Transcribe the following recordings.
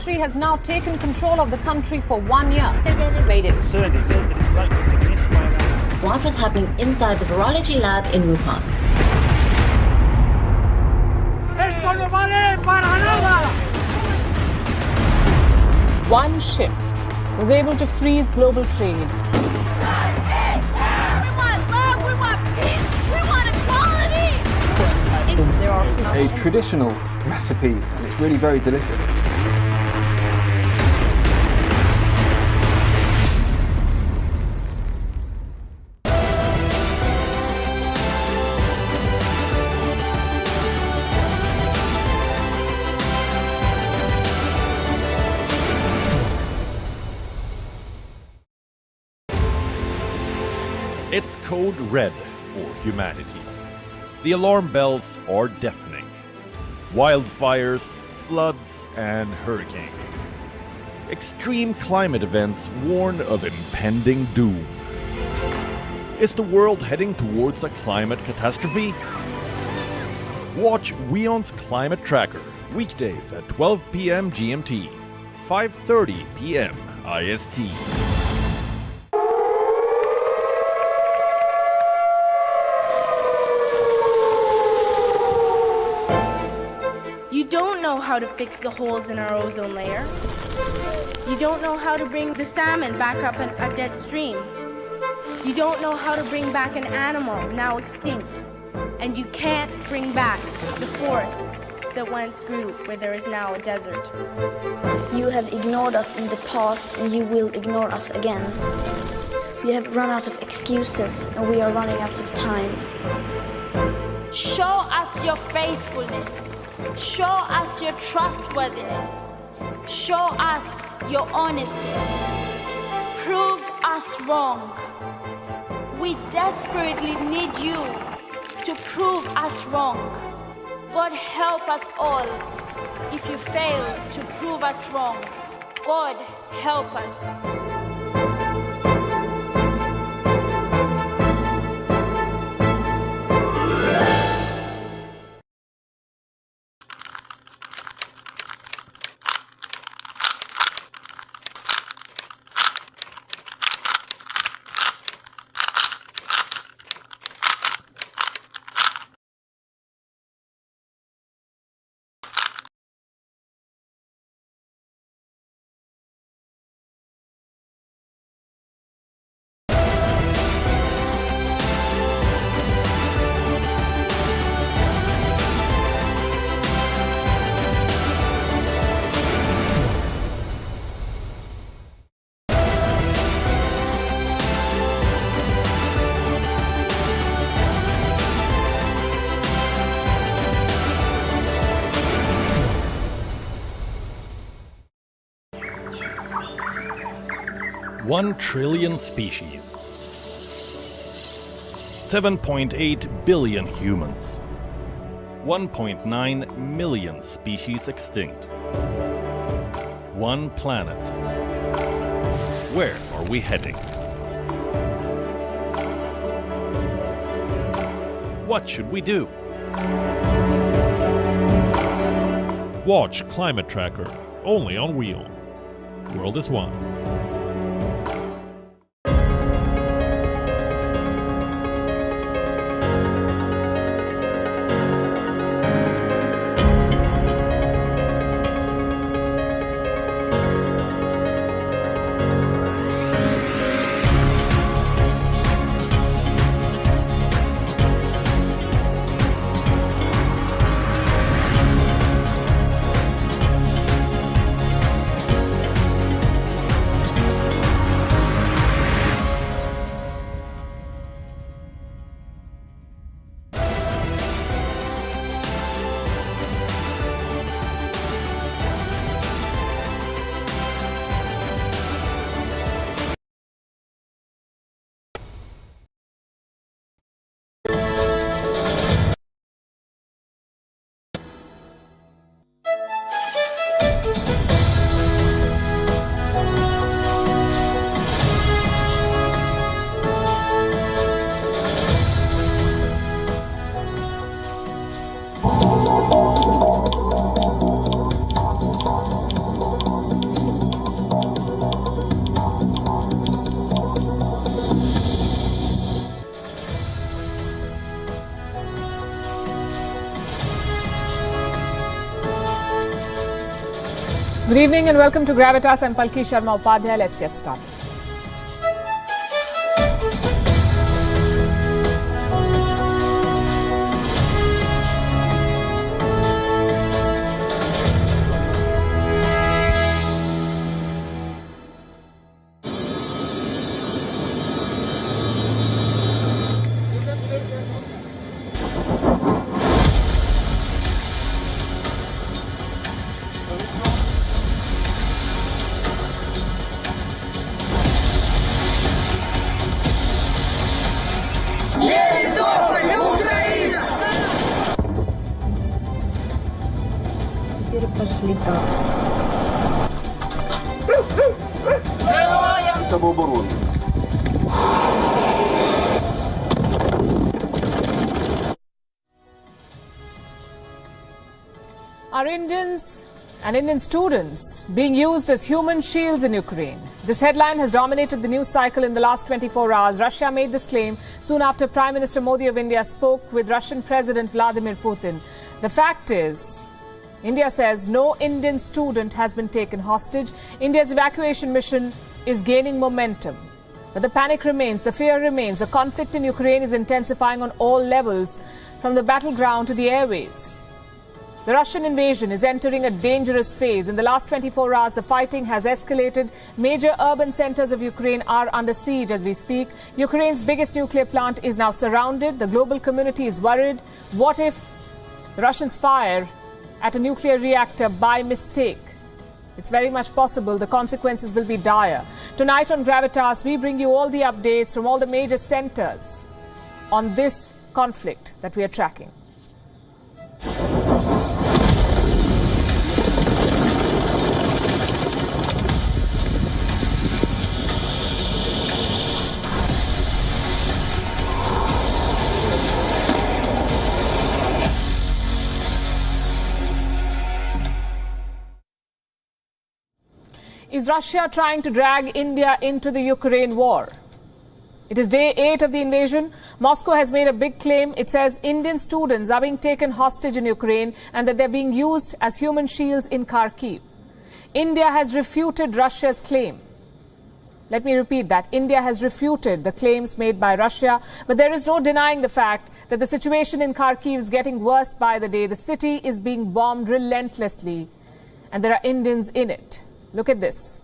military has now taken control of the country for 1 year. Made it concerned. It says that it's likely to miss by that. What was happening inside the virology lab in Wuhan? One ship was able to freeze global trade. We want love, we want peace, we want equality! There are a traditional recipe, and it's really very delicious. It's code red for humanity. The alarm bells are deafening. Wildfires, floods, and hurricanes. Extreme climate events warn of impending doom. Is the world heading towards a climate catastrophe? Watch WION's Climate Tracker weekdays at 12 p.m. GMT, 5:30 p.m. IST. You don't know how to fix the holes in our ozone layer. You don't know how to bring the salmon back up a dead stream. You don't know how to bring back an animal now extinct. And you can't bring back the forest that once grew where there is now a desert. You have ignored us in the past and you will ignore us again. We have run out of excuses and we are running out of time. Show us your faithfulness. Show us your trustworthiness. Show us your honesty. Prove us wrong. We desperately need you to prove us wrong. God help us all. If you fail to prove us wrong, God help us. One trillion species. 7.8 billion humans. 1.9 million species extinct. One planet. Where are we heading? What should we do? Watch Climate Tracker, only on WION. World is one. Good evening and welcome to Gravitas. I'm Palki Sharma Upadhyay. Let's get started. Are Indians and Indian students being used as human shields in Ukraine? This headline has dominated the news cycle in the last 24 hours. Russia made this claim soon after Prime Minister Modi of India spoke with Russian President Vladimir Putin. The fact is, India says no Indian student has been taken hostage. India's evacuation mission is gaining momentum. But the panic remains, the fear remains. The conflict in Ukraine is intensifying on all levels, from the battleground to the airways. The Russian invasion is entering a dangerous phase. In the last 24 hours, the fighting has escalated. Major urban centers of Ukraine are under siege as we speak. Ukraine's biggest nuclear plant is now surrounded. The global community is worried. What if the Russians fire at a nuclear reactor by mistake? It's very much possible. The consequences will be dire. Tonight on Gravitas, we bring you all the updates from all the major centers on this conflict that we are tracking. Is Russia trying to drag India into the Ukraine war? It is day 8 of the invasion. Moscow has made a big claim. It says Indian students are being taken hostage in Ukraine and that they're being used as human shields in Kharkiv. India has refuted Russia's claim. Let me repeat that. India has refuted the claims made by Russia, but there is no denying the fact that the situation in Kharkiv is getting worse by the day. The city is being bombed relentlessly, and there are Indians in it. Look at this.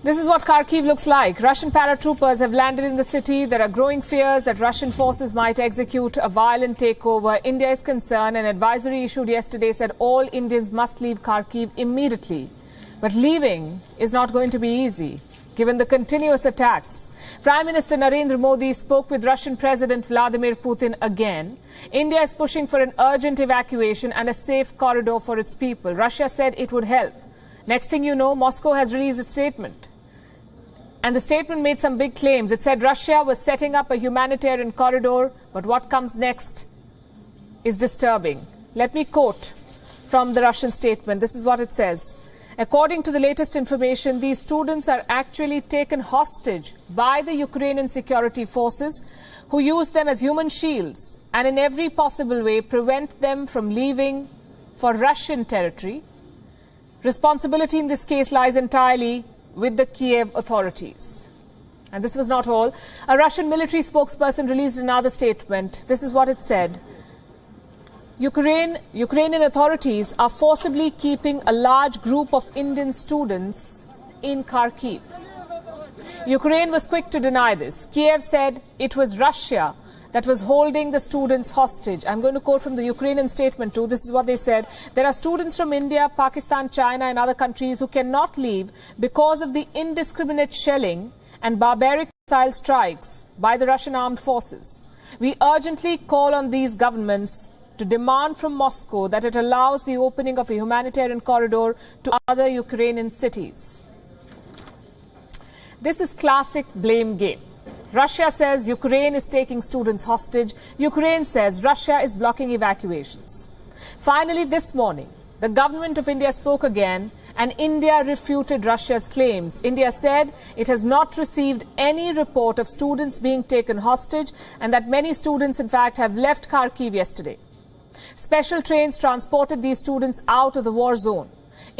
This is what Kharkiv looks like. Russian paratroopers have landed in the city. There are growing fears that Russian forces might execute a violent takeover. India is concerned. An advisory issued yesterday said all Indians must leave Kharkiv immediately. But leaving is not going to be easy, given the continuous attacks. Prime Minister Narendra Modi spoke with Russian President Vladimir Putin again. India is pushing for an urgent evacuation and a safe corridor for its people. Russia said it would help. Next thing you know, Moscow has released a statement. And the statement made some big claims. It said Russia was setting up a humanitarian corridor, but what comes next is disturbing. Let me quote from the Russian statement. This is what it says. According to the latest information, these students are actually taken hostage by the Ukrainian security forces, who use them as human shields and in every possible way prevent them from leaving for Russian territory. Responsibility in this case lies entirely with the Kiev authorities. And this was not all. A Russian military spokesperson released another statement. This is what it said. Ukrainian authorities are forcibly keeping a large group of Indian students in Kharkiv. Ukraine was quick to deny this. Kiev said it was Russia that was holding the students hostage. I'm going to quote from the Ukrainian statement too. This is what they said. There are students from India, Pakistan, China and other countries who cannot leave because of the indiscriminate shelling and barbaric style strikes by the Russian armed forces. We urgently call on these governments to demand from Moscow that it allows the opening of a humanitarian corridor to other Ukrainian cities. This is classic blame game. Russia says Ukraine is taking students hostage. Ukraine says Russia is blocking evacuations. Finally, this morning, the government of India spoke again, and India refuted Russia's claims. India said it has not received any report of students being taken hostage and that many students, in fact, have left Kharkiv yesterday. Special trains transported these students out of the war zone.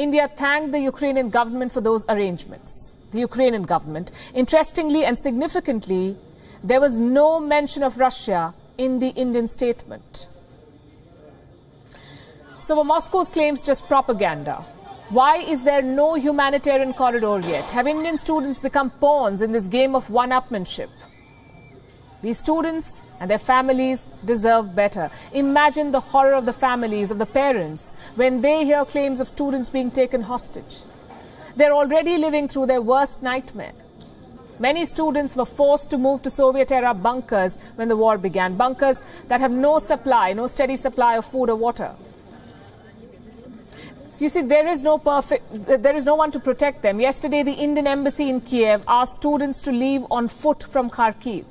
India thanked the Ukrainian government for those arrangements. The Ukrainian government. Interestingly and significantly, there was no mention of Russia in the Indian statement. So were Moscow's claims just propaganda? Why is there no humanitarian corridor yet? Have Indian students become pawns in this game of one-upmanship? These students and their families deserve better. Imagine the horror of the families, of the parents, when they hear claims of students being taken hostage. They're already living through their worst nightmare. Many students were forced to move to Soviet-era bunkers when the war began. Bunkers that have no supply, no steady supply of food or water. So you see, there is no one to protect them. Yesterday, the Indian embassy in Kiev asked students to leave on foot from Kharkiv.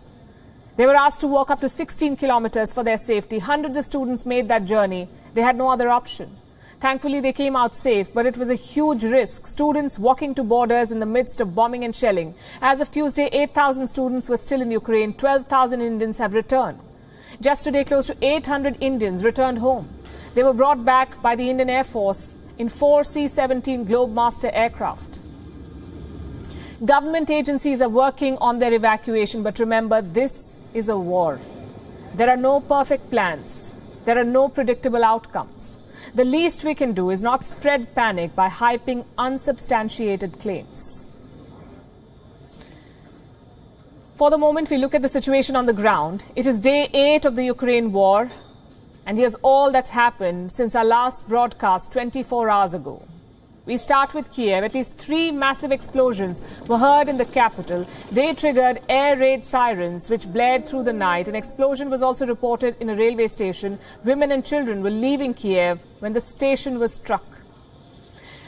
They were asked to walk up to 16 kilometers for their safety. Hundreds of students made that journey. They had no other option. Thankfully, they came out safe, but it was a huge risk. Students walking to borders in the midst of bombing and shelling. As of Tuesday, 8,000 students were still in Ukraine. 12,000 Indians have returned. Just today, close to 800 Indians returned home. They were brought back by the Indian Air Force in 4 C-17 Globemaster aircraft. Government agencies are working on their evacuation, but remember, this is a war. There are no perfect plans. There are no predictable outcomes. The least we can do is not spread panic by hyping unsubstantiated claims. For the moment, we look at the situation on the ground. It is day 8 of the Ukraine war, and here's all that's happened since our last broadcast 24 hours ago. We start with Kiev. At least 3 massive explosions were heard in the capital. They triggered air raid sirens, which blared through the night. An explosion was also reported in a railway station. Women and children were leaving Kiev when the station was struck.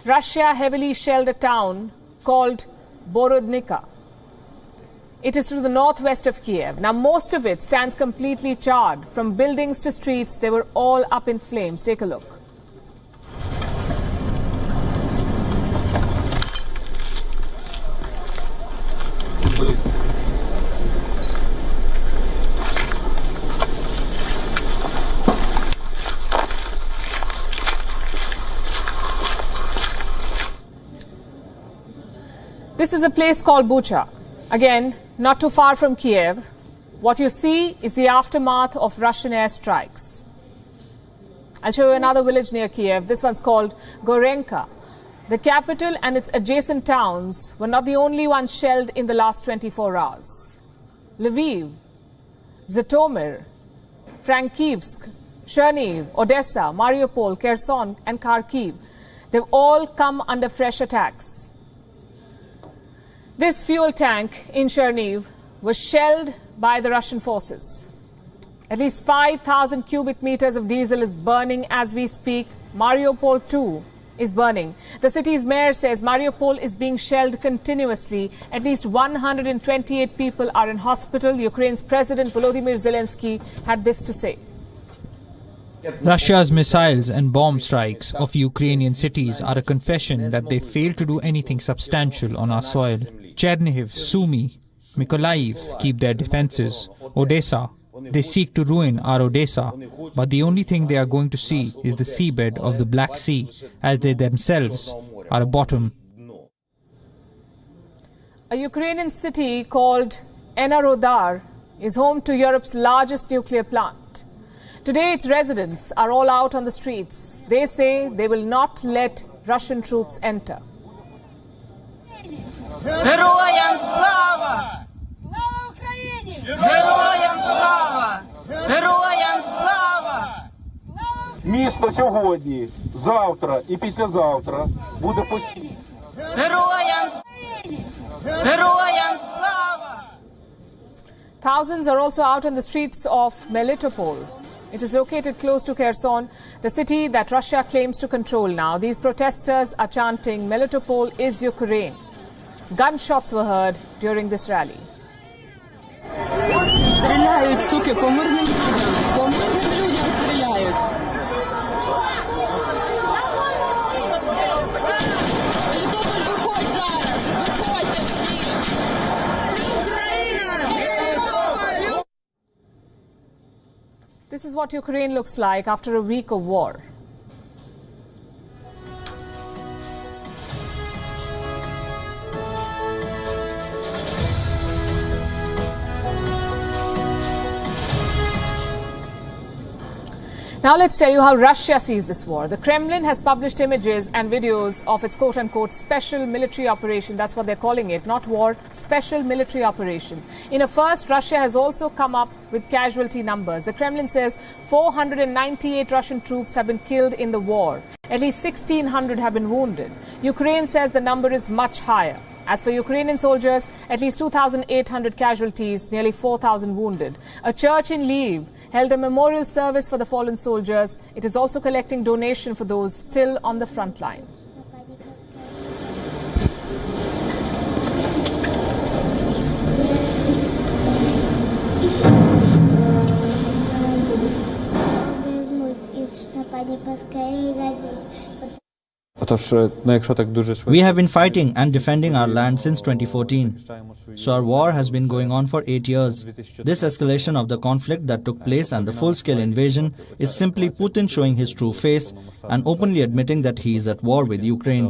Russia heavily shelled a town called Borodnica. It is to the northwest of Kiev. Now, most of it stands completely charred. From buildings to streets, they were all up in flames. Take a look. This is a place called Bucha. Again, not too far from Kiev. What you see is the aftermath of Russian airstrikes. I'll show you another village near Kiev. This one's called Gorenka. The capital and its adjacent towns were not the only ones shelled in the last 24 hours. Lviv, Zhytomyr, Frankivsk, Chernihiv, Odessa, Mariupol, Kherson and Kharkiv. They've all come under fresh attacks. This fuel tank in Chernihiv was shelled by the Russian forces. At least 5,000 cubic meters of diesel is burning as we speak. Mariupol too is burning. The city's mayor says Mariupol is being shelled continuously. At least 128 people are in hospital. Ukraine's President Volodymyr Zelensky had this to say. Russia's missiles and bomb strikes of Ukrainian cities are a confession that they failed to do anything substantial on our soil. Chernihiv, Sumy, Mykolaiv keep their defenses. Odessa, they seek to ruin our Odessa, but the only thing they are going to see is the seabed of the Black Sea, as they themselves are a bottom. A Ukrainian city called Enerhodar is home to Europe's largest nuclear plant. Today, its residents are all out on the streets. They say they will not let Russian troops enter. Героям слава! Слава Україні! Героям слава! Героям слава! Місто сьогодні, завтра і післязавтра буде постійно. Героям слава! Героям слава! Thousands are also out on the streets of Melitopol. It is located close to Kherson, the city that Russia claims to control now. These protesters are chanting, "Melitopol is Ukraine." Gunshots were heard during this rally. Суки, по мирним людям стріляють. Мелітополь, виходь зараз! Виходьте всі! Україна! Мелітополь! This is what Ukraine looks like after a week of war. Now let's tell you how Russia sees this war. The Kremlin has published images and videos of its quote-unquote special military operation. That's what they're calling it, not war, special military operation. In a first, Russia has also come up with casualty numbers. The Kremlin says 498 Russian troops have been killed in the war. At least 1,600 have been wounded. Ukraine says the number is much higher. As for Ukrainian soldiers, at least 2,800 casualties, nearly 4,000 wounded. A church in Lviv held a memorial service for the fallen soldiers. It is also collecting donation for those still on the front line. We have been fighting and defending our land since 2014. So our war has been going on for 8 years. This escalation of the conflict that took place and the full-scale invasion is simply Putin showing his true face and openly admitting that he is at war with Ukraine.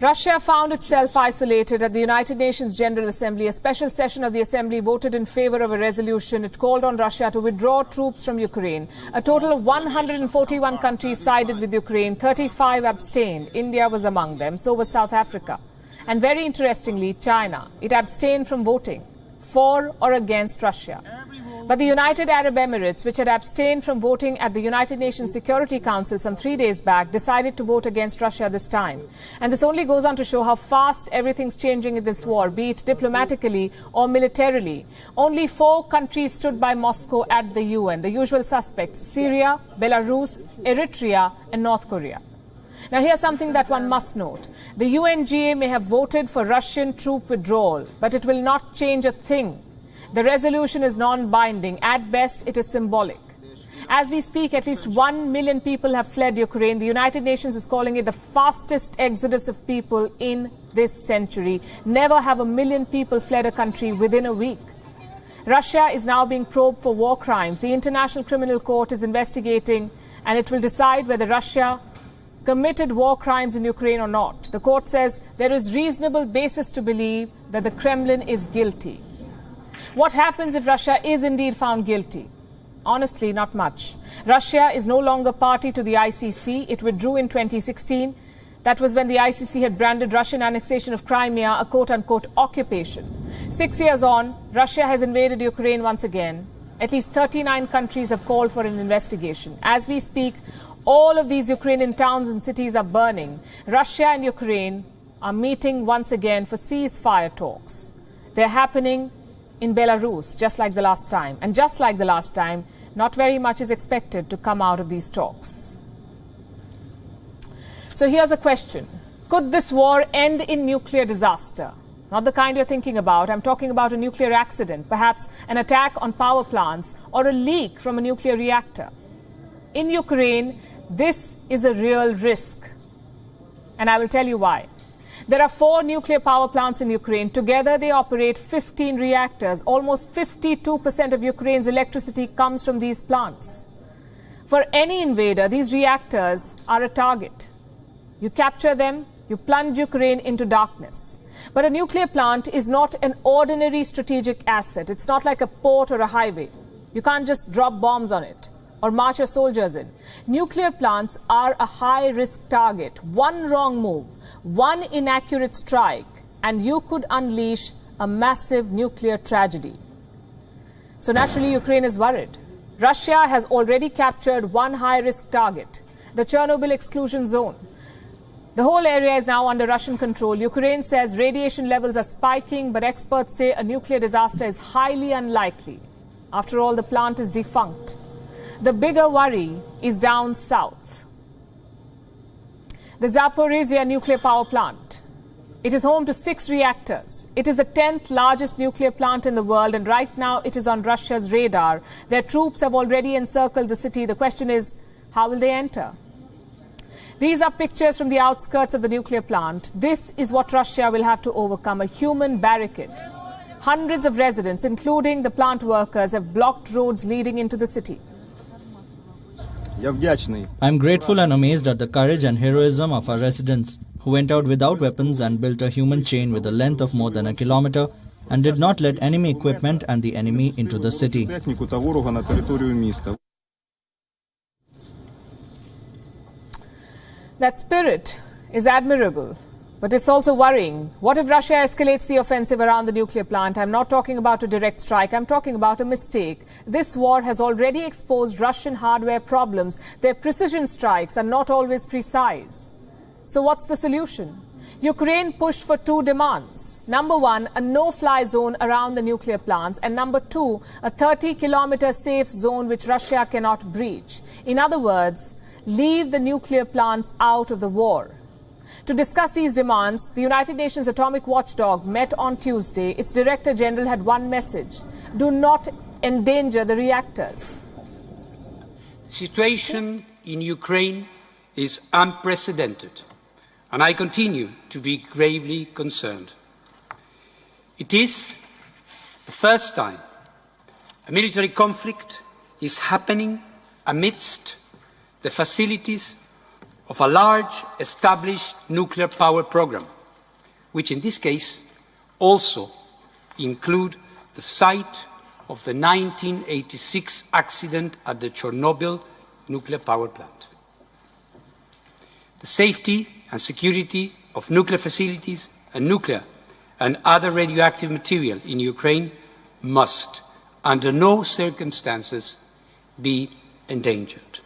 Russia found itself isolated at the United Nations General Assembly. A special session of the Assembly voted in favor of a resolution. It called on Russia to withdraw troops from Ukraine. A total of 141 countries sided with Ukraine. 35 abstained. India was among them. So was South Africa. And very interestingly, China. It abstained from voting for or against Russia. But the United Arab Emirates, which had abstained from voting at the United Nations Security Council some 3 days back, decided to vote against Russia this time. And this only goes on to show how fast everything's changing in this war, be it diplomatically or militarily. Only 4 countries stood by Moscow at the UN, the usual suspects: Syria, Belarus, Eritrea, and North Korea. Now, here's something that one must note. The UNGA may have voted for Russian troop withdrawal, but it will not change a thing. The resolution is non-binding. At best, it is symbolic. As we speak, at least 1 million people have fled Ukraine. The United Nations is calling it the fastest exodus of people in this century. Never have 1 million people fled a country within a week. Russia is now being probed for war crimes. The International Criminal Court is investigating, and it will decide whether Russia committed war crimes in Ukraine or not. The court says there is reasonable basis to believe that the Kremlin is guilty. What happens if Russia is indeed found guilty? Honestly, not much. Russia is no longer party to the ICC. It withdrew in 2016. That was when the ICC had branded Russian annexation of Crimea a quote-unquote occupation. 6 years on, Russia has invaded Ukraine once again. At least 39 countries have called for an investigation. As we speak, all of these Ukrainian towns and cities are burning. Russia and Ukraine are meeting once again for ceasefire talks. They're happening in Belarus, just like the last time. And just like the last time, not very much is expected to come out of these talks. So here's a question. Could this war end in nuclear disaster? Not the kind you're thinking about. I'm talking about a nuclear accident, perhaps an attack on power plants or a leak from a nuclear reactor. In Ukraine, this is a real risk. And I will tell you why. There are 4 nuclear power plants in Ukraine. Together, they operate 15 reactors. Almost 52% of Ukraine's electricity comes from these plants. For any invader, these reactors are a target. You capture them, you plunge Ukraine into darkness. But a nuclear plant is not an ordinary strategic asset. It's not like a port or a highway. You can't just drop bombs on it or march your soldiers in. Nuclear plants are a high-risk target. One wrong move, one inaccurate strike, and you could unleash a massive nuclear tragedy. So naturally, Ukraine is worried. Russia has already captured one high-risk target, the Chernobyl exclusion zone. The whole area is now under Russian control. Ukraine says radiation levels are spiking, but experts say a nuclear disaster is highly unlikely. After all, the plant is defunct. The bigger worry is down south. The Zaporizhzhia nuclear power plant. It is home to 6 reactors. It is the 10th largest nuclear plant in the world, and right now it is on Russia's radar. Their troops have already encircled the city. The question is, how will they enter? These are pictures from the outskirts of the nuclear plant. This is what Russia will have to overcome, a human barricade. Hundreds of residents, including the plant workers, have blocked roads leading into the city. I'm grateful and amazed at the courage and heroism of our residents, who went out without weapons and built a human chain with a length of more than a kilometer and did not let enemy equipment and the enemy into the city. That spirit is admirable, but it's also worrying. What if Russia escalates the offensive around the nuclear plant? I'm not talking about a direct strike. I'm talking about a mistake. This war has already exposed Russian hardware problems. Their precision strikes are not always precise. So what's the solution? Ukraine pushed for 2 demands. Number 1, a no-fly zone around the nuclear plants. And number 2, a 30-kilometer safe zone which Russia cannot breach. In other words, leave the nuclear plants out of the war. To discuss these demands, the United Nations Atomic Watchdog met on Tuesday. Its Director General had one message: do not endanger the reactors. The situation in Ukraine is unprecedented, and I continue to be gravely concerned. It is the first time a military conflict is happening amidst the facilities of a large established nuclear power program, which in this case also include the site of the 1986 accident at the Chernobyl nuclear power plant. The safety and security of nuclear facilities and nuclear and other radioactive material in Ukraine must, under no circumstances, be endangered.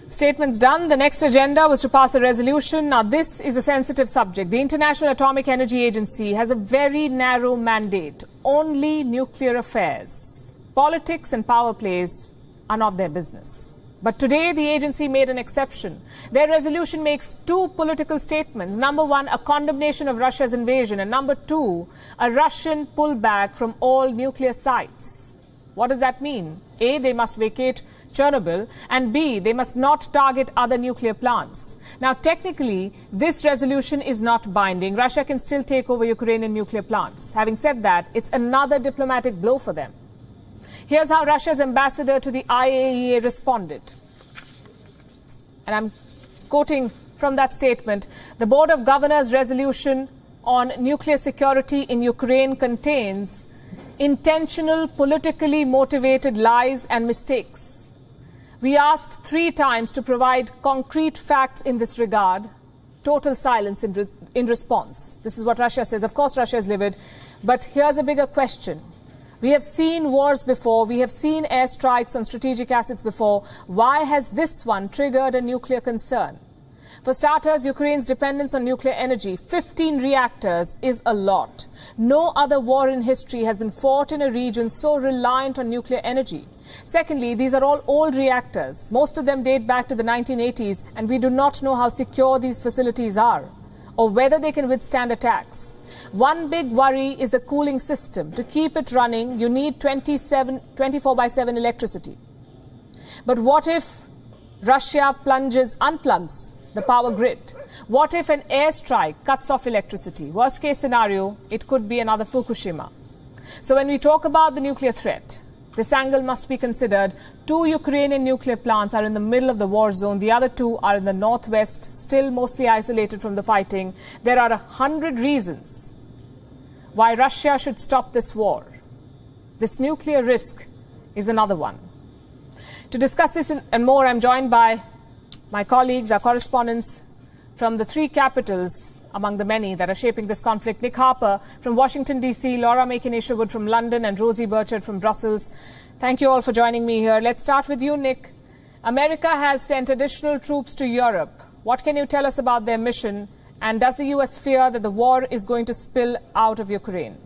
Statements done. The next agenda was to pass a resolution. Now, this is a sensitive subject. The International Atomic Energy Agency has a very narrow mandate. Only nuclear affairs. Politics and power plays are not their business. But today, the agency made an exception. Their resolution makes 2 political statements. Number 1, a condemnation of Russia's invasion. And number 2, a Russian pullback from all nuclear sites. What does that mean? A, they must vacate Chernobyl, and B, they must not target other nuclear plants. Now, technically, this resolution is not binding. Russia can still take over Ukrainian nuclear plants. Having said that, it's another diplomatic blow for them. Here's how Russia's ambassador to the IAEA responded. And I'm quoting from that statement: the Board of Governors resolution on nuclear security in Ukraine contains intentional, politically motivated lies and mistakes. We asked 3 times to provide concrete facts in this regard. Total silence in response. This is what Russia says. Of course, Russia is livid. But here's a bigger question. We have seen wars before. We have seen airstrikes on strategic assets before. Why has this one triggered a nuclear concern? For starters, Ukraine's dependence on nuclear energy, 15 reactors, is a lot. No other war in history has been fought in a region so reliant on nuclear energy. Secondly, these are all old reactors. Most of them date back to the 1980s, and we do not know how secure these facilities are or whether they can withstand attacks. One big worry is the cooling system. To keep it running, you need 24/7 electricity. But what if Russia unplugs the power grid? What if an airstrike cuts off electricity? Worst case scenario, it could be another Fukushima. So when we talk about the nuclear threat, this angle must be considered. 2 Ukrainian nuclear plants are in the middle of the war zone. The other 2 are in the northwest, still mostly isolated from the fighting. There are 100 reasons why Russia should stop this war. This nuclear risk is another one. To discuss this and more, I'm joined by my colleagues, our correspondents from the 3 capitals, among the many that are shaping this conflict. Nick Harper from Washington, D.C., Laura Makin-Isherwood from London, and Rosie Burchard from Brussels. Thank you all for joining me here. Let's start with you, Nick. America has sent additional troops to Europe. What can you tell us about their mission? And does the U.S. fear that the war is going to spill out of Ukraine?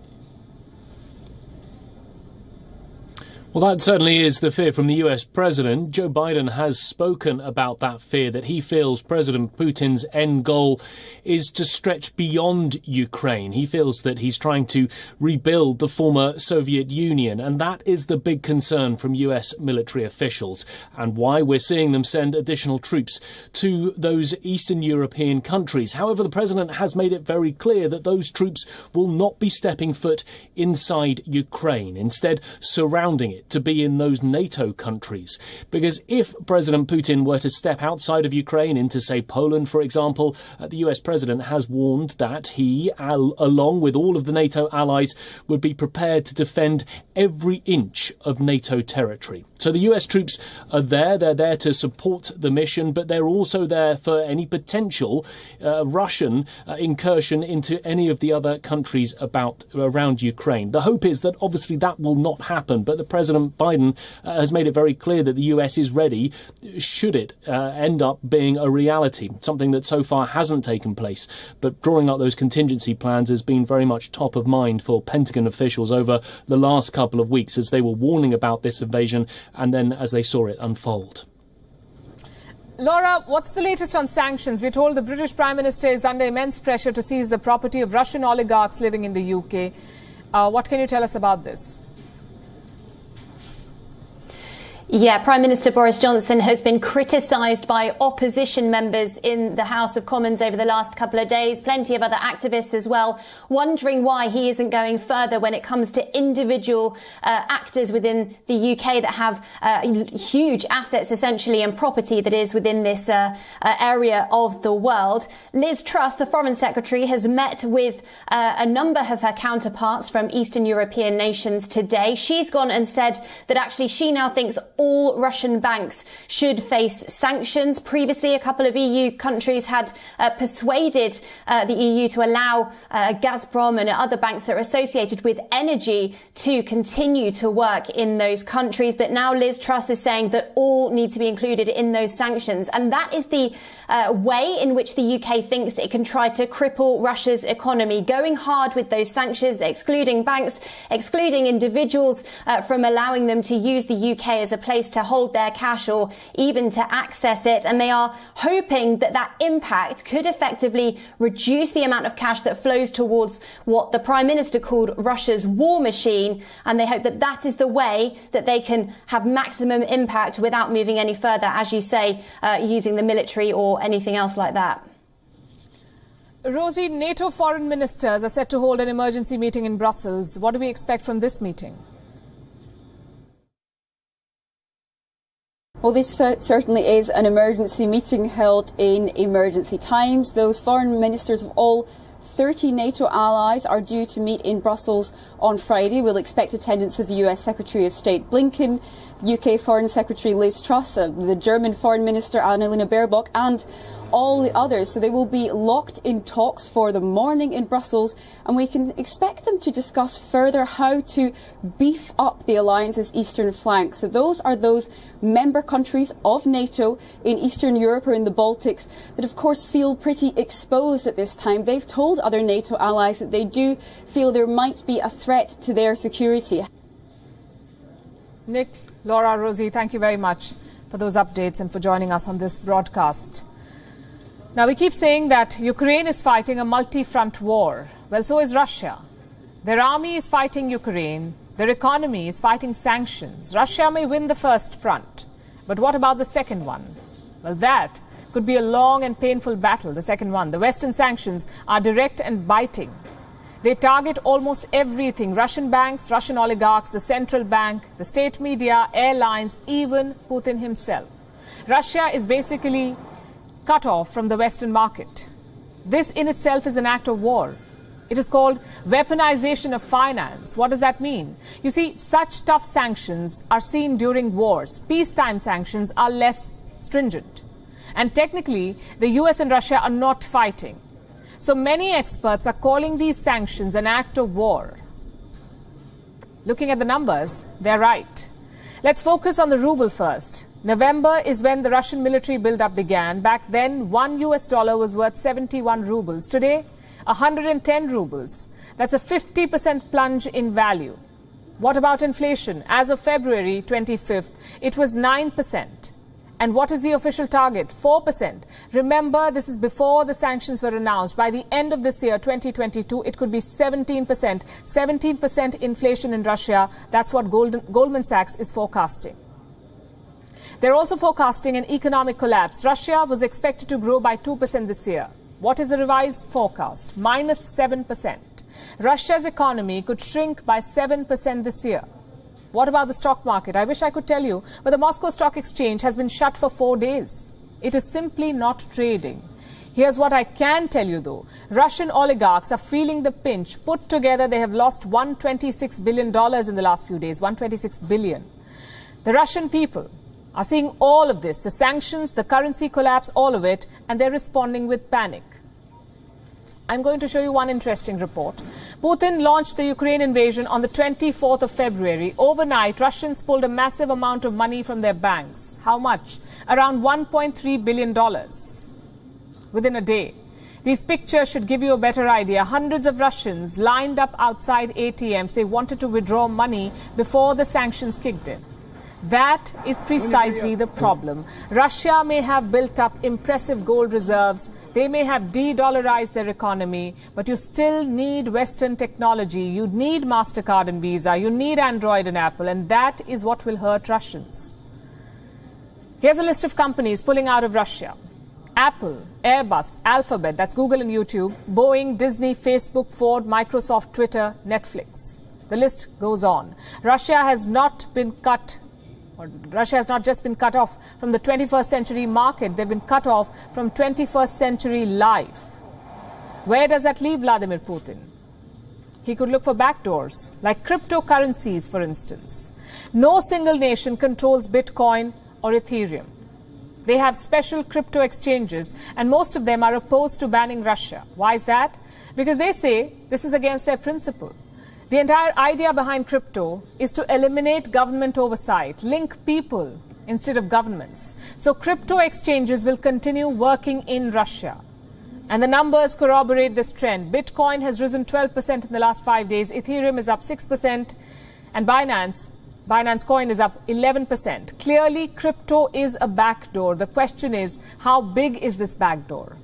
Well, that certainly is the fear from the US president. Joe Biden has spoken about that fear, that he feels President Putin's end goal is to stretch beyond Ukraine. He feels that he's trying to rebuild the former Soviet Union, and that is the big concern from US military officials, and why we're seeing them send additional troops to those Eastern European countries. However, the president has made it very clear that those troops will not be stepping foot inside Ukraine, instead surrounding it, to be in those NATO countries. Because if President Putin were to step outside of Ukraine into, say, Poland, for example, the US president has warned that he, along with all of the NATO allies, would be prepared to defend every inch of NATO territory. So the US troops are there. They're there to support the mission, but they're also there for any potential Russian incursion into any of the other countries around Ukraine. The hope is that obviously that will not happen, but the President Biden has made it very clear that the US is ready should it end up being a reality, something that so far hasn't taken place. But drawing up those contingency plans has been very much top of mind for Pentagon officials over the last couple of weeks as they were warning about this invasion and then as they saw it unfold. Laura, what's the latest on sanctions? We're told the British Prime Minister is under immense pressure to seize the property of Russian oligarchs living in the UK. What can you tell us about this? Yeah, Prime Minister Boris Johnson has been criticised by opposition members in the House of Commons over the last couple of days. Plenty of other activists as well, wondering why he isn't going further when it comes to individual actors within the UK that have huge assets, essentially, and property that is within this area of the world. Liz Truss, the Foreign Secretary, has met with a number of her counterparts from Eastern European nations today. She's gone and said that actually she now thinks all Russian banks should face sanctions. Previously, a couple of EU countries had persuaded the EU to allow Gazprom and other banks that are associated with energy to continue to work in those countries. But now Liz Truss is saying that all need to be included in those sanctions. And that is the way in which the UK thinks it can try to cripple Russia's economy, going hard with those sanctions, excluding banks, excluding individuals from allowing them to use the UK as a place to hold their cash or even to access it. And they are hoping that that impact could effectively reduce the amount of cash that flows towards what the Prime Minister called Russia's war machine. And they hope that that is the way that they can have maximum impact without moving any further, as you say, using the military or anything else like that. Rosie, NATO foreign ministers are set to hold an emergency meeting in Brussels. What do we expect from this meeting? Well, this certainly is an emergency meeting held in emergency times. Those foreign ministers of all 30 NATO allies are due to meet in Brussels on Friday. We'll expect attendance of the US Secretary of State Blinken, the UK Foreign Secretary Liz Truss, the German Foreign Minister Annalena Baerbock and all the others. So they will be locked in talks for the morning in Brussels, and we can expect them to discuss further how to beef up the alliance's eastern flank. So those are those member countries of NATO in Eastern Europe or in the Baltics that of course feel pretty exposed at this time. They've told other NATO allies that they do feel there might be a threat to their security. Nick, Laura, Rosie, thank you very much for those updates and for joining us on this broadcast. Now, we keep saying that Ukraine is fighting a multi-front war. Well, so is Russia. Their army is fighting Ukraine. Their economy is fighting sanctions. Russia may win the first front. But what about the second one? Well, that could be a long and painful battle, the second one. The Western sanctions are direct and biting. They target almost everything: Russian banks, Russian oligarchs, the central bank, the state media, airlines, even Putin himself. Russia is basically cut off from the Western market. This in itself is an act of war. It is called weaponization of finance. What does that mean? You see, such tough sanctions are seen during wars. Peacetime sanctions are less stringent. And technically, the US and Russia are not fighting. So many experts are calling these sanctions an act of war. Looking at the numbers, they're right. Let's focus on the ruble first. November is when the Russian military buildup began. Back then, $1 was worth 71 rubles. Today, 110 rubles. That's a 50% plunge in value. What about inflation? As of February 25th, it was 9%. And what is the official target? 4%. Remember, this is before the sanctions were announced. By the end of this year, 2022, it could be 17%. 17% inflation in Russia. That's what Goldman Sachs is forecasting. They're also forecasting an economic collapse. Russia was expected to grow by 2% this year. What is the revised forecast? Minus 7%. Russia's economy could shrink by 7% this year. What about the stock market? I wish I could tell you, but the Moscow Stock Exchange has been shut for 4 days. It is simply not trading. Here's what I can tell you, though. Russian oligarchs are feeling the pinch. Put together, they have lost $126 billion in the last few days. $126 billion. The Russian people are seeing all of this, the sanctions, the currency collapse, all of it, and they're responding with panic. I'm going to show you one interesting report. Putin launched the Ukraine invasion on the 24th of February. Overnight, Russians pulled a massive amount of money from their banks. How much? Around $1.3 billion within a day. These pictures should give you a better idea. Hundreds of Russians lined up outside ATMs. They wanted to withdraw money before the sanctions kicked in. That is precisely the problem. Russia may have built up impressive gold reserves. They may have de-dollarized their economy, but you still need Western technology. You need MasterCard and Visa. You need Android and Apple, and that is what will hurt Russians. Here's a list of companies pulling out of Russia. Apple, Airbus, Alphabet, that's Google and YouTube, Boeing, Disney, Facebook, Ford, Microsoft, Twitter, Netflix. The list goes on. Russia has not just been cut off from the 21st century market, they've been cut off from 21st century life. Where does that leave Vladimir Putin? He could look for backdoors, like cryptocurrencies, for instance. No single nation controls Bitcoin or Ethereum. They have special crypto exchanges, and most of them are opposed to banning Russia. Why is that? Because they say this is against their principle. The entire idea behind crypto is to eliminate government oversight, link people instead of governments. So crypto exchanges will continue working in Russia. And the numbers corroborate this trend. Bitcoin has risen 12% in the last 5 days. Ethereum is up 6%. And Binance Coin is up 11%. Clearly, crypto is a backdoor. The question is, how big is this backdoor?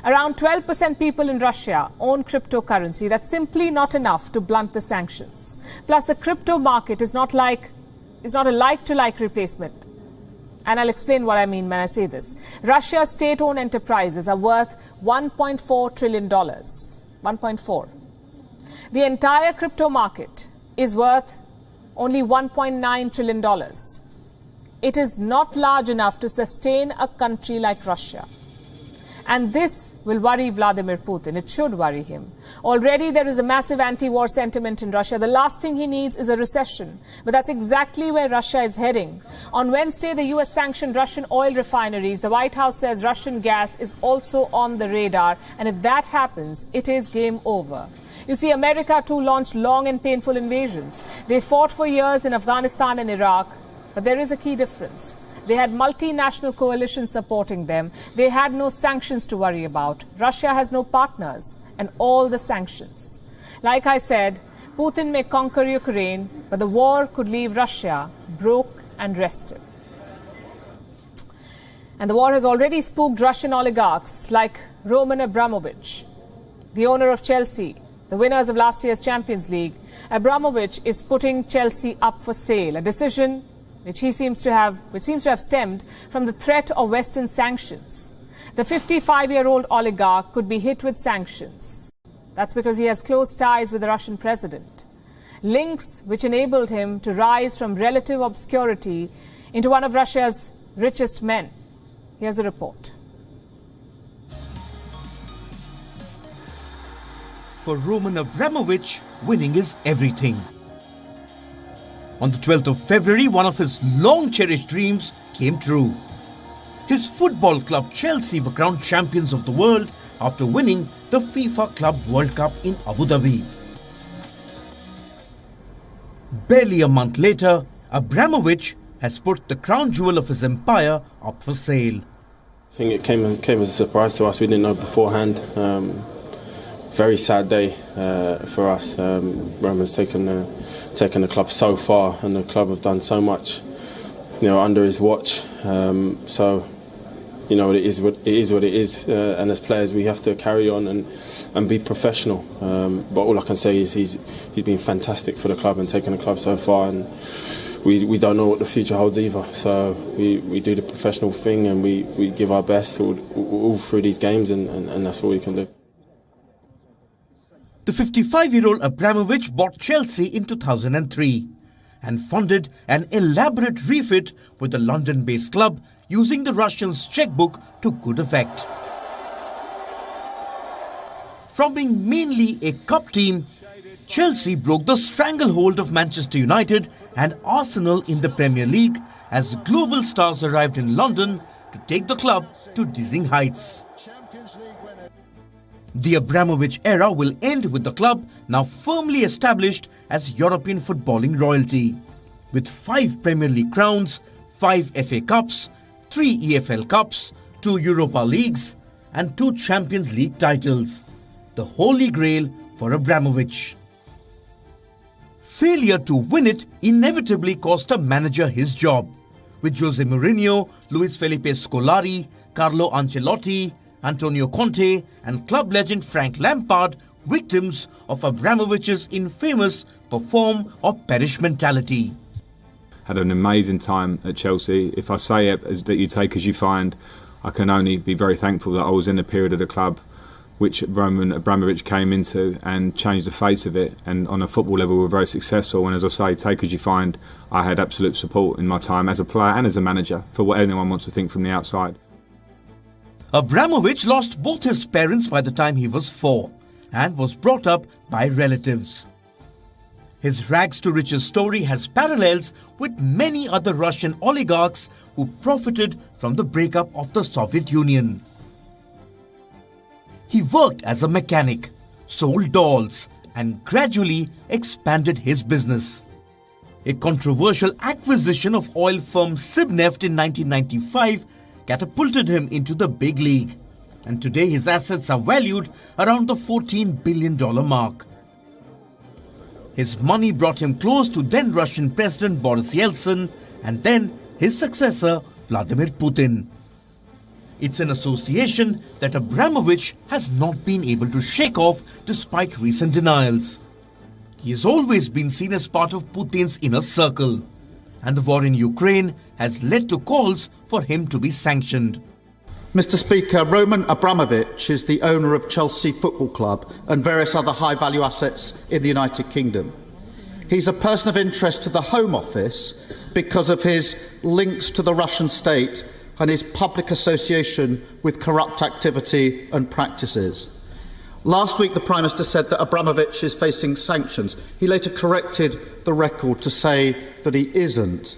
Around 12% people in Russia own cryptocurrency. That's simply not enough to blunt the sanctions. Plus, the crypto market is not a like-to-like replacement. And I'll explain what I mean when I say this. Russia's state-owned enterprises are worth $1.4 trillion. 1.4. The entire crypto market is worth only $1.9 trillion. It is not large enough to sustain a country like Russia. And this will worry Vladimir Putin. It should worry him. Already there is a massive anti-war sentiment in Russia. The last thing he needs is a recession. But that's exactly where Russia is heading. On Wednesday, the US sanctioned Russian oil refineries. The White House says Russian gas is also on the radar. And if that happens, it is game over. You see, America too launched long and painful invasions. They fought for years in Afghanistan and Iraq. But there is a key difference. They had multinational coalitions supporting them. They had no sanctions to worry about. Russia has no partners and all the sanctions. Like I said, Putin may conquer Ukraine, but the war could leave Russia broke and restive. And the war has already spooked Russian oligarchs like Roman Abramovich, the owner of Chelsea, the winners of last year's Champions League. Abramovich is putting Chelsea up for sale, a decision which seems to have stemmed from the threat of Western sanctions. The 55-year-old oligarch could be hit with sanctions. That's because he has close ties with the Russian president. Links which enabled him to rise from relative obscurity into one of Russia's richest men. Here's a report. For Roman Abramovich, winning is everything. On the 12th of February, one of his long-cherished dreams came true. His football club Chelsea were crowned champions of the world after winning the FIFA Club World Cup in Abu Dhabi. Barely a month later, Abramovich has put the crown jewel of his empire up for sale. I think it came as a surprise to us. We didn't know beforehand. Very sad day for us. Roman's taken taken the club so far, and the club have done so much, under his watch. So, it is what it is, and as players we have to carry on and be professional. But all I can say is he's been fantastic for the club and taken the club so far, and we don't know what the future holds either. So we do the professional thing, and we give our best all through these games, and that's all we can do. The 55-year-old Abramovich bought Chelsea in 2003 and funded an elaborate refit with the London-based club using the Russians' checkbook to good effect. From being mainly a cup team, Chelsea broke the stranglehold of Manchester United and Arsenal in the Premier League as global stars arrived in London to take the club to dizzying heights. The Abramovich era will end with the club now firmly established as European footballing royalty, with 5 Premier League crowns, 5 FA Cups, 3 EFL Cups, 2 Europa Leagues and 2 Champions League titles, the holy grail for Abramovich. Failure to win it inevitably cost a manager his job, with Jose Mourinho, Luis Felipe Scolari, Carlo Ancelotti, Antonio Conte and club legend Frank Lampard victims of Abramovich's infamous perform or perish mentality. Had an amazing time at Chelsea. If I say it that you take as you find, I can only be very thankful that I was in a period of the club which Roman Abramovich came into and changed the face of it, and on a football level we were very successful. And as I say, take as you find, I had absolute support in my time as a player and as a manager for what anyone wants to think from the outside. Abramovich lost both his parents by the time he was 4 and was brought up by relatives. His rags to riches story has parallels with many other Russian oligarchs who profited from the breakup of the Soviet Union. He worked as a mechanic, sold dolls and gradually expanded his business. A controversial acquisition of oil firm Sibneft in 1995 catapulted him into the big league, and today his assets are valued around the $14 billion mark. His money brought him close to then Russian President Boris Yeltsin and then his successor Vladimir Putin. It's an association that Abramovich has not been able to shake off despite recent denials. He has always been seen as part of Putin's inner circle, and the war in Ukraine has led to calls for him to be sanctioned. Mr. Speaker, Roman Abramovich is the owner of Chelsea Football Club and various other high-value assets in the United Kingdom. He's a person of interest to the Home Office because of his links to the Russian state and his public association with corrupt activity and practices. Last week, the Prime Minister said that Abramovich is facing sanctions. He later corrected the record to say that he isn't.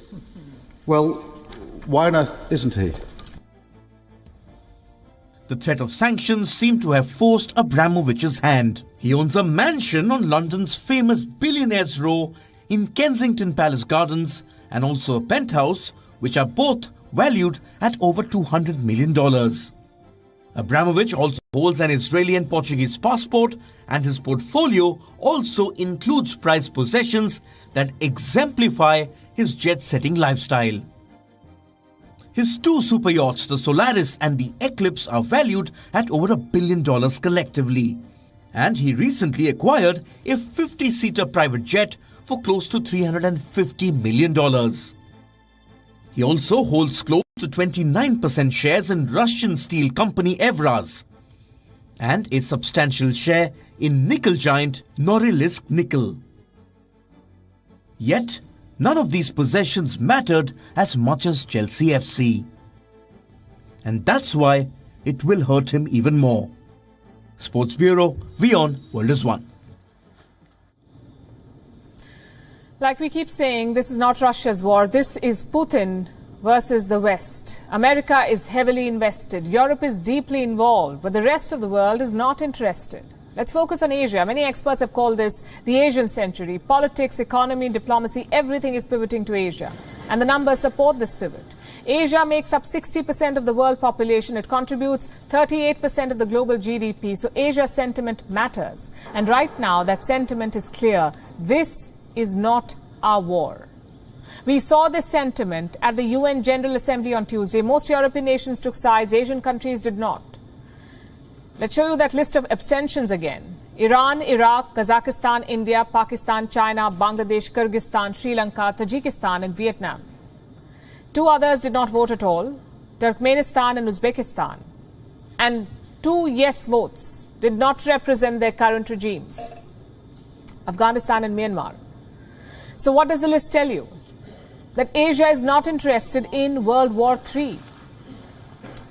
Well, why on earth isn't he? The threat of sanctions seemed to have forced Abramovich's hand. He owns a mansion on London's famous Billionaires Row in Kensington Palace Gardens and also a penthouse, which are both valued at over $200 million. Abramovich also holds an Israeli and Portuguese passport, and his portfolio also includes prized possessions that exemplify his jet-setting lifestyle. His 2 super yachts, the Solaris and the Eclipse, are valued at over $1 billion collectively. And he recently acquired a 50-seater private jet for close to $350 million. He also holds close to 29% shares in Russian steel company Evraz and a substantial share in nickel giant Norilsk Nickel. Yet, none of these possessions mattered as much as Chelsea FC. And that's why it will hurt him even more. Sports Bureau, WION, World is One. Like we keep saying, this is not Russia's war. This is Putin versus the West. America is heavily invested. Europe is deeply involved, but the rest of the world is not interested. Let's focus on Asia. Many experts have called this the Asian century. Politics, economy, diplomacy, everything is pivoting to Asia. And the numbers support this pivot. Asia makes up 60% of the world population. It contributes 38% of the global GDP. So Asia's sentiment matters. And right now, that sentiment is clear. This is not our war. We saw this sentiment at the UN General Assembly on Tuesday. Most European nations took sides, Asian countries did not. Let's show you that list of abstentions again. Iran, Iraq, Kazakhstan, India, Pakistan, China, Bangladesh, Kyrgyzstan, Sri Lanka, Tajikistan and Vietnam. 2 others did not vote at all, Turkmenistan and Uzbekistan. And 2 yes votes did not represent their current regimes, Afghanistan and Myanmar. So what does the list tell you? That Asia is not interested in World War III.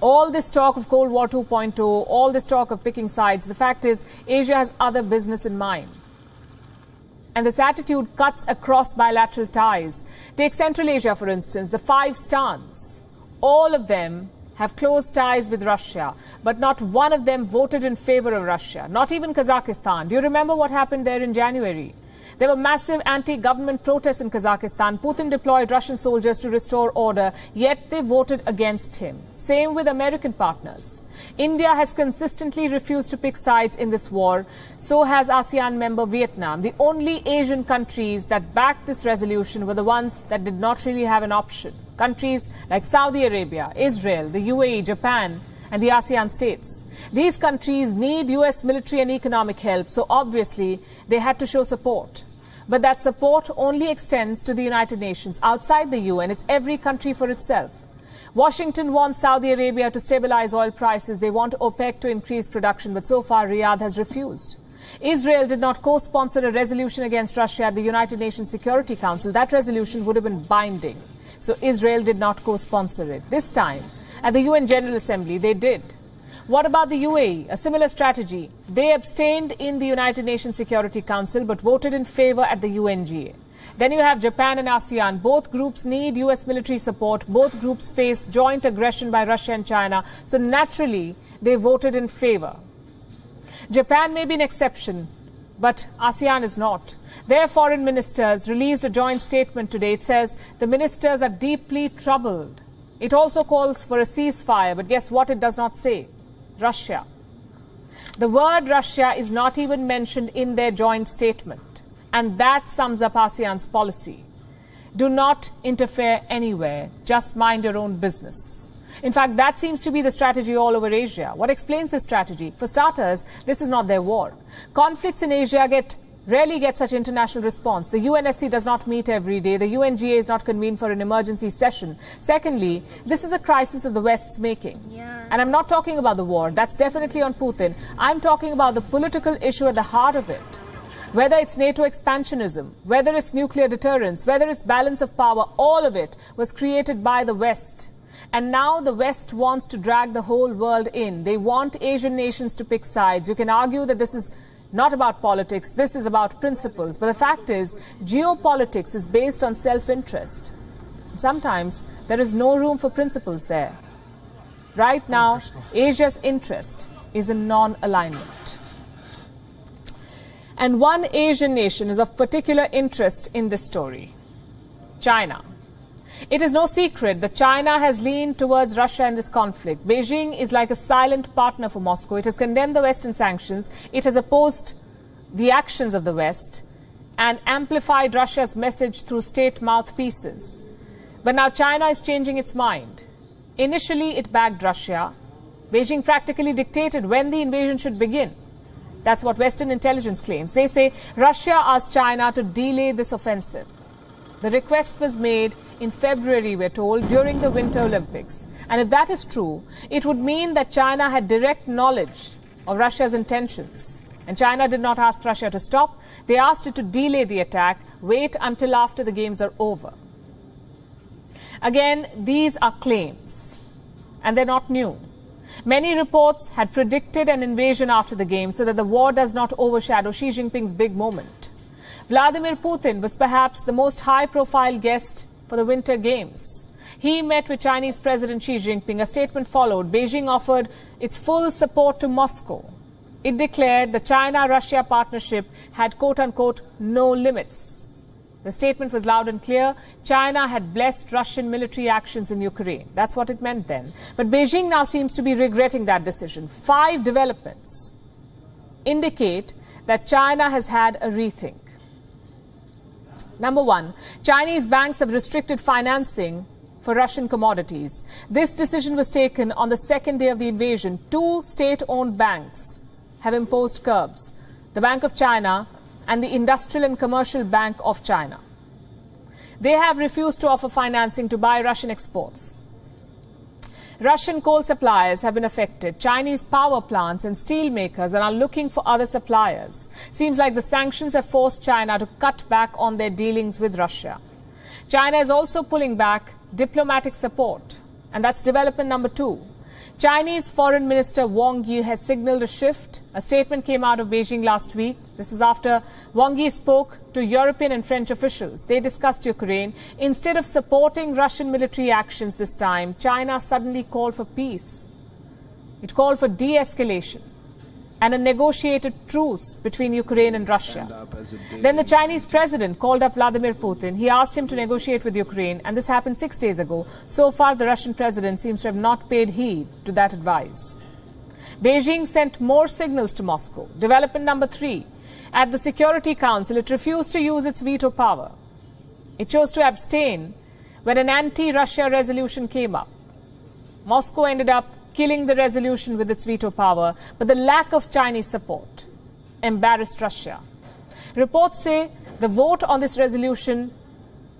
All this talk of Cold War 2.0, all this talk of picking sides, the fact is Asia has other business in mind. And this attitude cuts across bilateral ties. Take Central Asia, for instance, the 5 stans. All of them have close ties with Russia, but not one of them voted in favor of Russia, not even Kazakhstan. Do you remember what happened there in January? There were massive anti-government protests in Kazakhstan. Putin deployed Russian soldiers to restore order, yet they voted against him. Same with American partners. India has consistently refused to pick sides in this war. So has ASEAN member Vietnam. The only Asian countries that backed this resolution were the ones that did not really have an option. Countries like Saudi Arabia, Israel, the UAE, Japan, and the ASEAN states. These countries need US military and economic help, so obviously they had to show support. But that support only extends to the United Nations. Outside the UN, it's every country for itself. Washington wants Saudi Arabia to stabilize oil prices. They want OPEC to increase production, but so far Riyadh has refused. Israel did not co-sponsor a resolution against Russia at the United Nations Security Council. That resolution would have been binding. So Israel did not co-sponsor it. This time, at the UN General Assembly, they did. What about the UAE? A similar strategy. They abstained in the United Nations Security Council but voted in favor at the UNGA. Then you have Japan and ASEAN. Both groups need US military support. Both groups face joint aggression by Russia and China. So naturally, they voted in favor. Japan may be an exception, but ASEAN is not. Their foreign ministers released a joint statement today. It says the ministers are deeply troubled. It also calls for a ceasefire, but guess what it does not say? Russia. The word Russia is not even mentioned in their joint statement. And that sums up ASEAN's policy. Do not interfere anywhere. Just mind your own business. In fact, that seems to be the strategy all over Asia. What explains this strategy? For starters, this is not their war. Conflicts in Asia rarely get such international response. The UNSC does not meet every day. The UNGA is not convened for an emergency session. Secondly, this is a crisis of the West's making. And I'm not talking about the war. That's definitely on Putin. I'm talking about the political issue at the heart of it. Whether it's NATO expansionism, whether it's nuclear deterrence, whether it's balance of power, all of it was created by the West. And now the West wants to drag the whole world in. They want Asian nations to pick sides. You can argue that this is not about politics, this is about principles. But the fact is, geopolitics is based on self-interest. Sometimes there is no room for principles there. Right now, Asia's interest is in non-alignment. And one Asian nation is of particular interest in this story: China. It is no secret that China has leaned towards Russia in this conflict. Beijing is like a silent partner for Moscow. It has condemned the Western sanctions. It has opposed the actions of the West and amplified Russia's message through state mouthpieces. But now China is changing its mind. Initially, it backed Russia. Beijing practically dictated when the invasion should begin. That's what Western intelligence claims. They say Russia asked China to delay this offensive. The request was made in February, we're told, during the Winter Olympics. And if that is true, it would mean that China had direct knowledge of Russia's intentions. And China did not ask Russia to stop. They asked it to delay the attack, wait until after the games are over. Again, these are claims, and they're not new. Many reports had predicted an invasion after the game so that the war does not overshadow Xi Jinping's big moment. Vladimir Putin was perhaps the most high-profile guest for the Winter Games. He met with Chinese President Xi Jinping. A statement followed. Beijing offered its full support to Moscow. It declared the China-Russia partnership had quote-unquote no limits. The statement was loud and clear. China had blessed Russian military actions in Ukraine. That's what it meant then. But Beijing now seems to be regretting that decision. 5 developments indicate that China has had a rethink. Number one, Chinese banks have restricted financing for Russian commodities. This decision was taken on the second day of the invasion. Two state-owned banks have imposed curbs: the Bank of China and the Industrial and Commercial Bank of China. They have refused to offer financing to buy Russian exports. Russian coal suppliers have been affected. Chinese power plants and steel makers are now looking for other suppliers. Seems like the sanctions have forced China to cut back on their dealings with Russia. China is also pulling back diplomatic support, and that's development number two. Chinese Foreign Minister Wang Yi has signaled a shift. A statement came out of Beijing last week. This is after Wang Yi spoke to European and French officials. They discussed Ukraine. Instead of supporting Russian military actions this time, China suddenly called for peace. It called for de-escalation and a negotiated truce between Ukraine and Russia. Then the Chinese president called up Vladimir Putin. He asked him to negotiate with Ukraine, and this happened 6 days ago. So far, the Russian president seems to have not paid heed to that advice. Beijing sent more signals to Moscow. Development number three. At the Security Council, it refused to use its veto power. It chose to abstain when an anti-Russia resolution came up. Moscow ended up killing the resolution with its veto power, but the lack of Chinese support embarrassed Russia. Reports say the vote on this resolution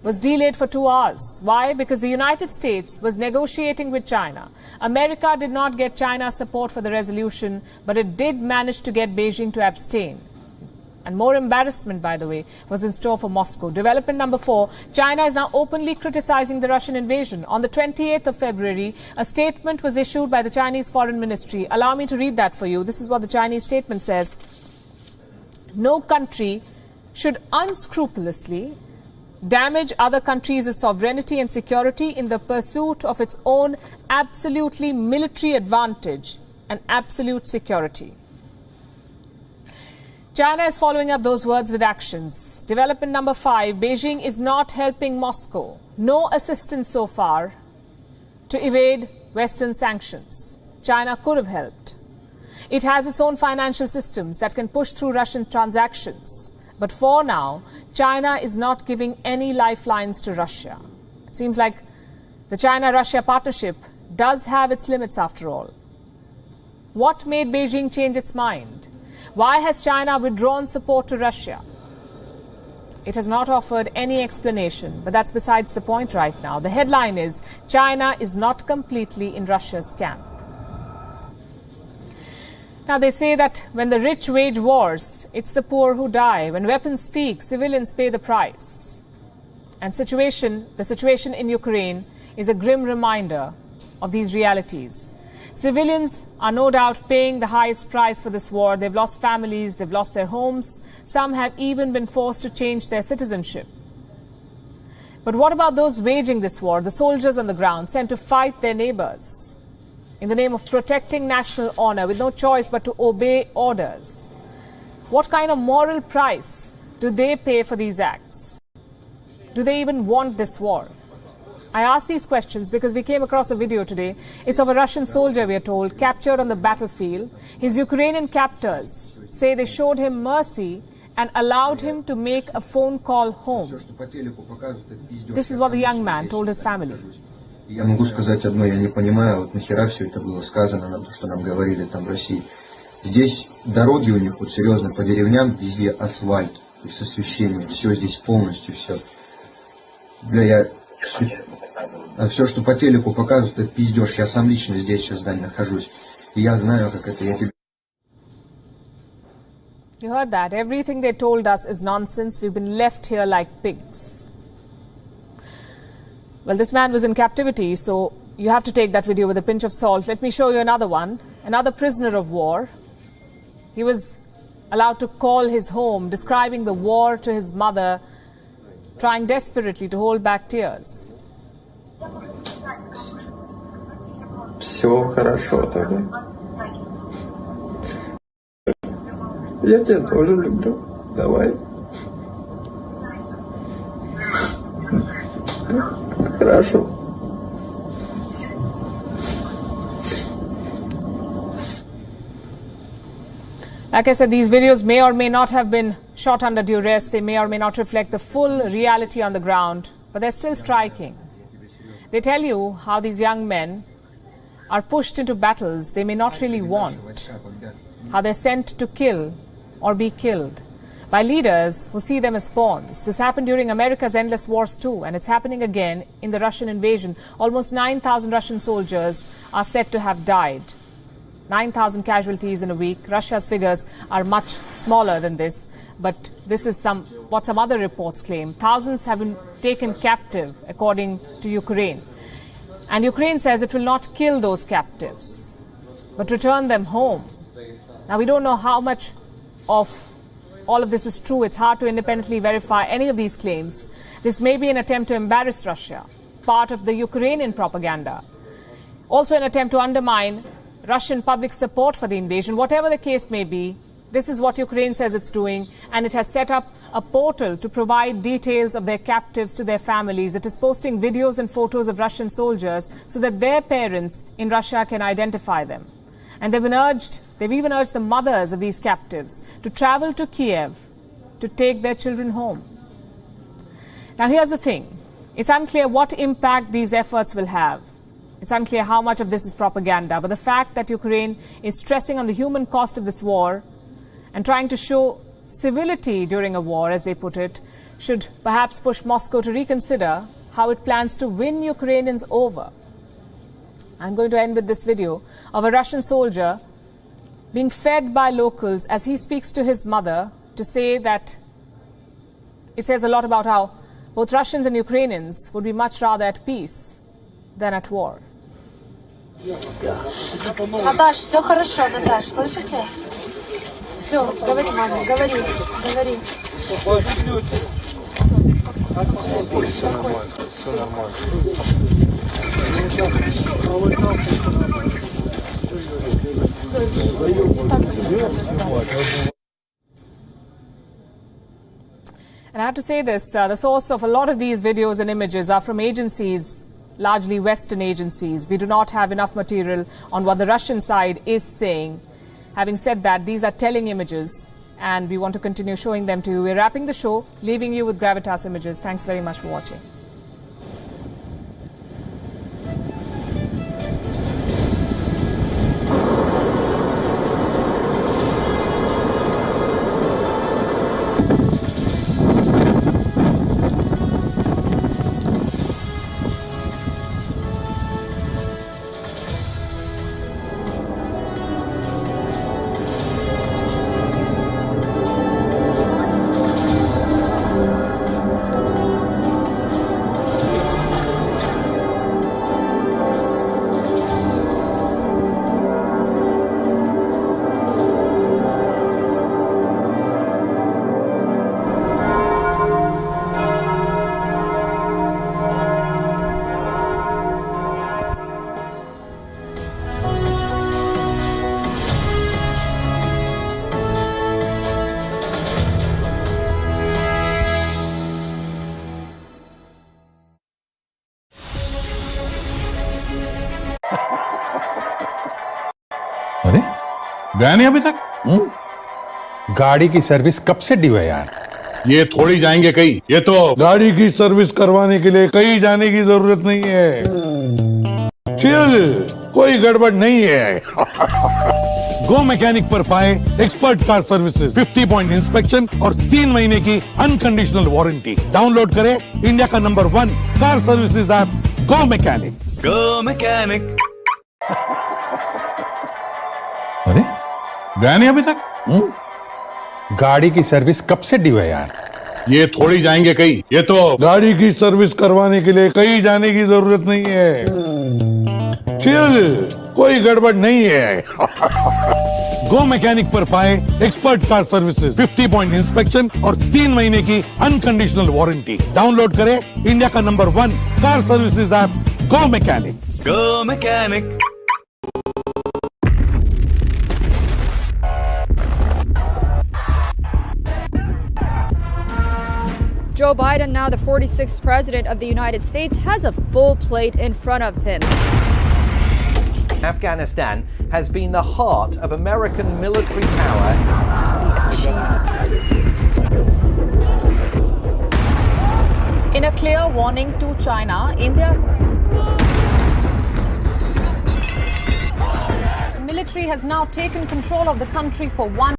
was delayed for 2 hours. Why? Because the United States was negotiating with China. America did not get China's support for the resolution, but it did manage to get Beijing to abstain. And more embarrassment, by the way, was in store for Moscow. Development number four, China is now openly criticizing the Russian invasion. On the 28th of February, a statement was issued by the Chinese Foreign Ministry. Allow me to read that for you. This is what the Chinese statement says. No country should unscrupulously damage other countries' sovereignty and security in the pursuit of its own absolutely military advantage and absolute security. China is following up those words with actions. Development number five, Beijing is not helping Moscow. No assistance so far to evade Western sanctions. China could have helped. It has its own financial systems that can push through Russian transactions. But for now, China is not giving any lifelines to Russia. It seems like the China-Russia partnership does have its limits after all. What made Beijing change its mind? Why has China withdrawn support to Russia? It has not offered any explanation, but that's besides the point right now. The headline is, China is not completely in Russia's camp. Now, they say that when the rich wage wars, it's the poor who die. When weapons speak, civilians pay the price. And the situation in Ukraine is a grim reminder of these realities. Civilians are no doubt paying the highest price for this war. They've lost families, they've lost their homes. Some have even been forced to change their citizenship. But what about those waging this war, the soldiers on the ground sent to fight their neighbors in the name of protecting national honor with no choice but to obey orders? What kind of moral price do they pay for these acts? Do they even want this war? I ask these questions because we came across a video today. It's of a Russian soldier, we are told, captured on the battlefield. His Ukrainian captors say they showed him mercy and allowed him to make a phone call home. This is what the young man told his family. Я могу сказать одно, я не понимаю, вот нахера все это было сказано нам, то, что нам говорили там в России. Здесь дороги у них, вот серьезно, по деревням везде асфальт, то есть освещение, все здесь полностью, все. Бля, я... А все, что по телеку показывают, это пиздеж. Я сам лично здесь сейчас, Дань, нахожусь. И я знаю, как это. Я тебе... You heard that. Everything they told us is nonsense. We've been left here like pigs. Well, this man was in captivity, so you have to take that video with a pinch of salt. Let me show you another one. Another prisoner of war. He was allowed to call his home, describing the war to his mother, trying desperately to hold back tears. Все хорошо тогда. Я тебя тоже люблю. Давай. Хорошо. Like I said, these videos may or may not have been shot under duress. They may or may not reflect the full reality on the ground, but they're still striking. They tell you how these young men are pushed into battles they may not really want, how they're sent to kill or be killed by leaders who see them as pawns. This happened during America's endless wars too, and it's happening again in the Russian invasion. Almost 9,000 Russian soldiers are said to have died. 9,000 casualties in a week. Russia's figures are much smaller than this, but this is what some other reports claim. Thousands have been taken captive, according to Ukraine. And Ukraine says it will not kill those captives, but return them home. Now, we don't know how much of all of this is true. It's hard to independently verify any of these claims. This may be an attempt to embarrass Russia, part of the Ukrainian propaganda. Also an attempt to undermine Russian public support for the invasion. Whatever the case may be, this is what Ukraine says it's doing, and it has set up a portal to provide details of their captives to their families. It is posting videos and photos of Russian soldiers so that their parents in Russia can identify them. And they've even urged the mothers of these captives to travel to Kiev to take their children home. Now, here's the thing. It's unclear what impact these efforts will have. It's unclear how much of this is propaganda. But the fact that Ukraine is stressing on the human cost of this war and trying to show civility during a war, as they put it, should perhaps push Moscow to reconsider how it plans to win Ukrainians over. I'm going to end with this video of a Russian soldier being fed by locals as he speaks to his mother to say that it says a lot about how both Russians and Ukrainians would be much rather at peace than at war. Наташ, все хорошо, Наташ, слышите? Все, говори, мама, говори. Все нормально. And I have to say this, the source of a lot of these videos and images are from agencies, largely Western agencies. We do not have enough material on what the Russian side is saying. Having said that, these are telling images, and we want to continue showing them to you. We're wrapping the show, leaving you with Gravitas Images. Thanks very much for watching. अरे गया नहीं अभी तक? गाड़ी की service कब से due है यार? ये थोड़ी जाएंगे कहीं, ये तो गाड़ी की सर्विस करवाने के लिए कहीं जाने की जरूरत नहीं है। चिल, कोई गड़बड़ नहीं है। गो मैकेनिक पर पाए expert car services, 50 point inspection और 3 महीने की अनकंडीशनल वारंटी। डाउनलोड करें इंडिया का नंबर 1 कार सर्विसेज ऐप गो मैकेनिक। गो मैकेनिक। अरे गया नहीं अभी तक? गाड़ी की सर्विस कब से ड्यू है यार? ये थोड़ी जाएंगे कहीं, ये तो गाड़ी की सर्विस करवाने के लिए कहीं जाने की जरूरत नहीं है। चिल, कोई गड़बड़ नहीं है। गो मैकेनिक पर पाए expert car services, 50 point inspection और 3 महीने की अनकंडीशनल वारंटी। डाउनलोड करें इंडिया का number 1 car services app go mechanic. Go mechanic. Joe Biden, now the 46th president of the United States, has a full plate in front of him. Afghanistan has been the heart of American military power. In a clear warning to China, India's military has now taken control of the country for one